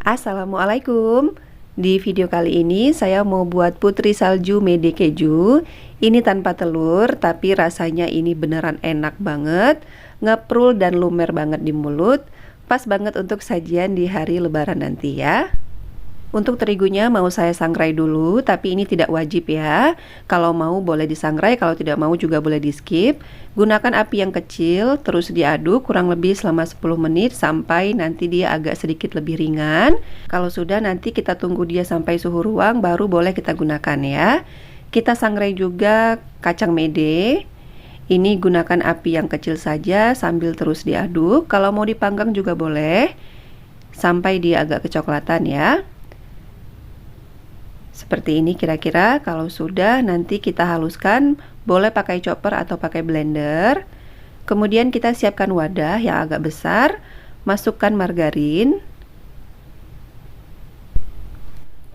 Assalamualaikum. Di video kali ini saya mau buat putri salju mede keju. Ini tanpa telur, tapi rasanya ini beneran enak banget, ngeprul dan lumer banget di mulut. Pas banget untuk sajian di hari lebaran nanti ya. Untuk terigunya mau saya sangrai dulu, tapi ini tidak wajib ya. Kalau mau boleh disangrai, kalau tidak mau juga boleh di skip. Gunakan api yang kecil, terus diaduk kurang lebih selama 10 menit sampai nanti dia agak sedikit lebih ringan. Kalau sudah nanti kita tunggu dia sampai suhu ruang, baru boleh kita gunakan ya. Kita sangrai juga kacang mede. Ini gunakan api yang kecil saja sambil terus diaduk. Kalau mau dipanggang juga boleh, sampai dia agak kecoklatan ya. Seperti ini kira-kira. Kalau sudah nanti kita haluskan, boleh pakai chopper atau pakai blender. Kemudian kita siapkan wadah yang agak besar, masukkan margarin.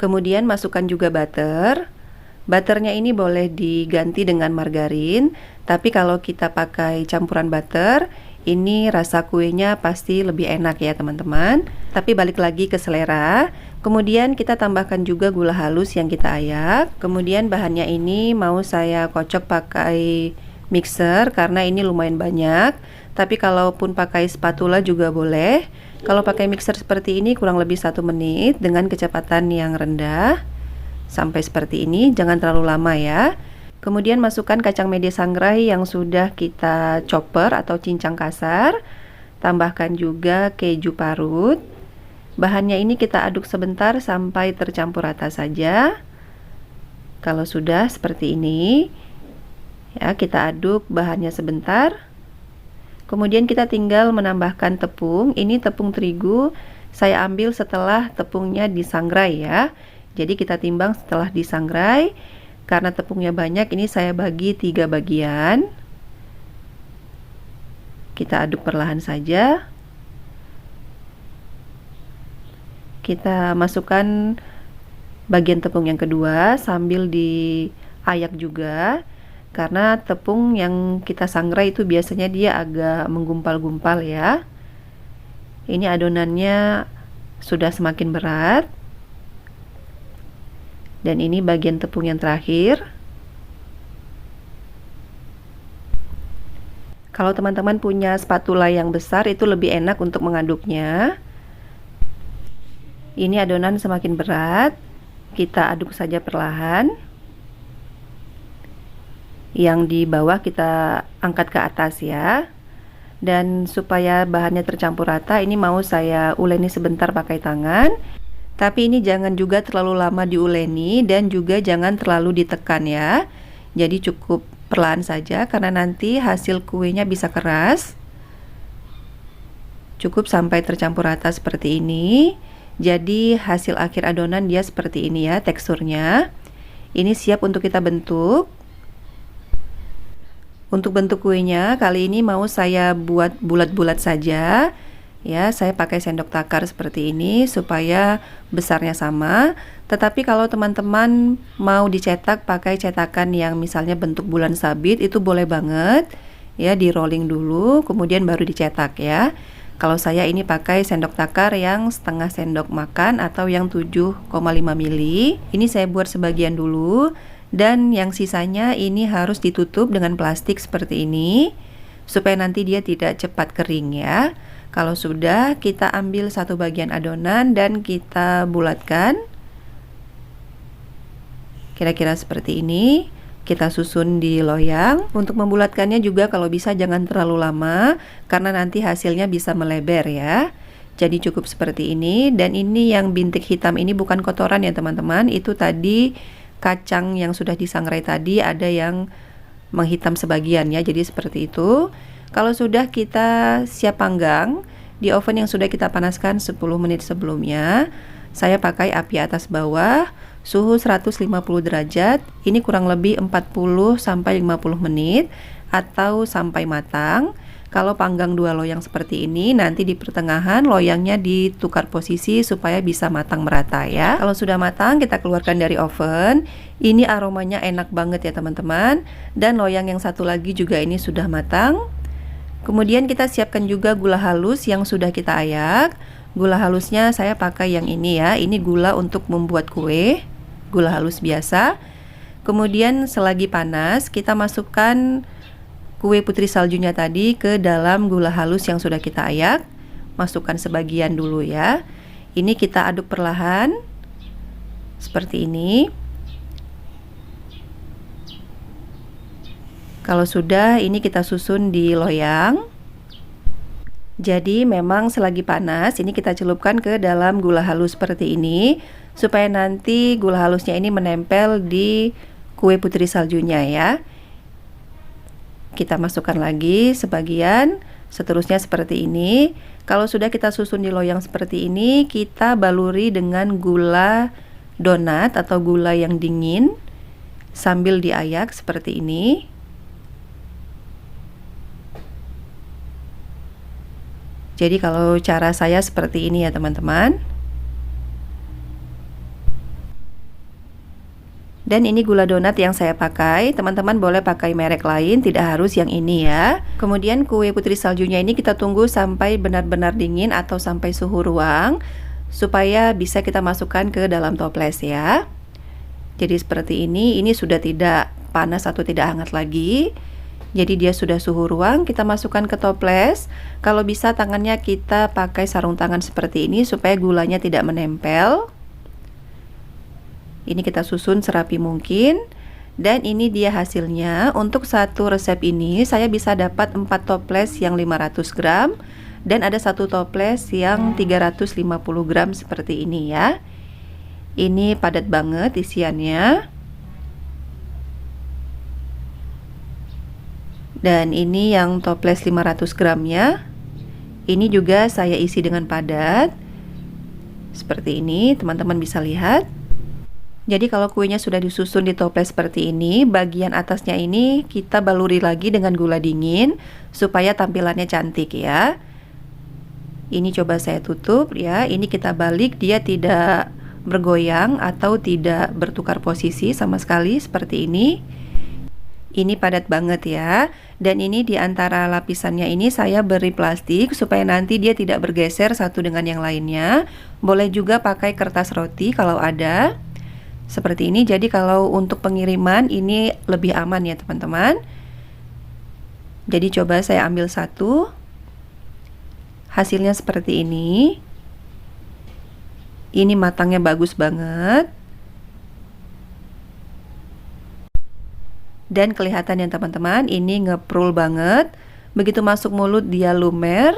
Kemudian masukkan juga butter. Butternya ini boleh diganti dengan margarin, tapi kalau kita pakai campuran butter, ini rasa kuenya pasti lebih enak ya teman-teman. Tapi balik lagi ke selera. Kemudian kita tambahkan juga gula halus yang kita ayak. Kemudian bahannya ini mau saya kocok pakai mixer karena ini lumayan banyak. Tapi kalaupun pakai spatula juga boleh. Kalau pakai mixer seperti ini kurang lebih 1 menit dengan kecepatan yang rendah. Sampai seperti ini, jangan terlalu lama ya. Kemudian masukkan kacang mede sangrai yang sudah kita chopper atau cincang kasar. Tambahkan juga keju parut. Bahannya ini kita aduk sebentar sampai tercampur rata saja. Kalau sudah seperti ini, ya kita aduk bahannya sebentar. Kemudian kita tinggal menambahkan tepung. Ini tepung terigu saya ambil setelah tepungnya disangrai ya. Jadi kita timbang setelah disangrai. Karena tepungnya banyak, ini saya bagi 3 bagian. Kita aduk perlahan saja. Kita masukkan bagian tepung yang kedua sambil diayak juga. Karena tepung yang kita sangrai itu biasanya dia agak menggumpal-gumpal ya. Ini adonannya sudah semakin berat. Dan ini bagian tepung yang terakhir. Kalau teman-teman punya spatula yang besar itu lebih enak untuk mengaduknya. Ini adonan semakin berat, kita aduk saja perlahan. Yang di bawah kita angkat ke atas ya. Dan supaya bahannya tercampur rata, ini mau saya uleni sebentar pakai tangan. Tapi ini jangan juga terlalu lama diuleni dan juga jangan terlalu ditekan ya. Jadi cukup perlahan saja karena nanti hasil kuenya bisa keras. Cukup sampai tercampur rata seperti ini. Jadi hasil akhir adonan dia seperti ini ya teksturnya. Ini siap untuk kita bentuk. Untuk bentuk kuenya kali ini mau saya buat bulat-bulat saja. Ya, saya pakai sendok takar seperti ini supaya besarnya sama. Tetapi kalau teman-teman mau dicetak pakai cetakan yang misalnya bentuk bulan sabit itu boleh banget. Ya, di rolling dulu kemudian baru dicetak ya. Kalau saya ini pakai sendok takar yang setengah sendok makan atau yang 7,5 mili. Ini saya buat sebagian dulu dan yang sisanya ini harus ditutup dengan plastik seperti ini supaya nanti dia tidak cepat kering ya. Kalau sudah, kita ambil satu bagian adonan dan kita bulatkan. Kira-kira seperti ini. Kita susun di loyang. Untuk membulatkannya juga kalau bisa jangan terlalu lama, karena nanti hasilnya bisa melebar ya. Jadi cukup seperti ini. Dan ini yang bintik hitam ini bukan kotoran ya teman-teman. Itu tadi kacang yang sudah disangrai tadi ada yang menghitam sebagian ya. Jadi seperti itu. Kalau sudah kita siap panggang di oven yang sudah kita panaskan 10 menit sebelumnya, saya pakai api atas bawah, suhu 150 derajat. Ini kurang lebih 40 sampai 50 menit atau sampai matang. Kalau panggang 2 loyang seperti ini, nanti di pertengahan loyangnya ditukar posisi supaya bisa matang merata ya. Kalau sudah matang, kita keluarkan dari oven. Ini aromanya enak banget ya teman-teman. Dan loyang yang satu lagi juga ini sudah matang. Kemudian kita siapkan juga gula halus yang sudah kita ayak. Gula halusnya saya pakai yang ini ya. Ini gula untuk membuat kue, gula halus biasa. Kemudian selagi panas, kita masukkan kue putri saljunya tadi ke dalam gula halus yang sudah kita ayak. Masukkan sebagian dulu ya. Ini kita aduk perlahan seperti ini. Kalau sudah, ini kita susun di loyang. Jadi memang selagi panas, ini kita celupkan ke dalam gula halus seperti ini, supaya nanti gula halusnya ini menempel di kue putri saljunya ya. Kita masukkan lagi sebagian, seterusnya seperti ini. Kalau sudah kita susun di loyang seperti ini, kita baluri dengan gula donat atau gula yang dingin sambil diayak seperti ini. Jadi kalau cara saya seperti ini ya teman-teman. Dan ini gula donat yang saya pakai. Teman-teman boleh pakai merek lain, tidak harus yang ini ya. Kemudian kue putri saljunya ini kita tunggu sampai benar-benar dingin atau sampai suhu ruang, supaya bisa kita masukkan ke dalam toples ya. Jadi seperti ini sudah tidak panas atau tidak hangat lagi. Jadi dia sudah suhu ruang, kita masukkan ke toples. Kalau bisa tangannya kita pakai sarung tangan seperti ini supaya gulanya tidak menempel. Ini kita susun serapi mungkin. Dan ini dia hasilnya. Untuk satu resep ini saya bisa dapat 4 toples yang 500 gram. Dan ada satu toples yang 350 gram seperti ini ya. Ini padat banget isiannya. Dan ini yang toples 500 gramnya. Ini juga saya isi dengan padat. Seperti ini, teman-teman bisa lihat. Jadi kalau kuenya sudah disusun di toples seperti ini, bagian atasnya ini kita baluri lagi dengan gula dingin supaya tampilannya cantik ya. Ini coba saya tutup ya. Ini kita balik, dia tidak bergoyang atau tidak bertukar posisi sama sekali seperti ini. Ini padat banget ya. Dan ini di antara lapisannya ini saya beri plastik supaya nanti dia tidak bergeser satu dengan yang lainnya. Boleh juga pakai kertas roti kalau ada. Seperti ini. Jadi kalau untuk pengiriman ini lebih aman ya teman-teman. Jadi coba saya ambil satu. Hasilnya seperti ini. Ini matangnya bagus banget. Dan kelihatannya teman-teman ini ngeprul banget. Begitu masuk mulut dia lumer.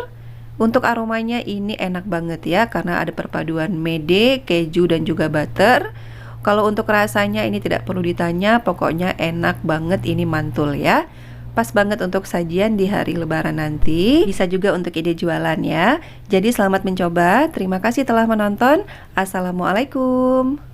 Untuk aromanya ini enak banget ya, karena ada perpaduan mede, keju dan juga butter. Kalau untuk rasanya ini tidak perlu ditanya, pokoknya enak banget, ini mantul ya. Pas banget untuk sajian di hari lebaran nanti. Bisa juga untuk ide jualan ya. Jadi selamat mencoba. Terima kasih telah menonton. Assalamualaikum.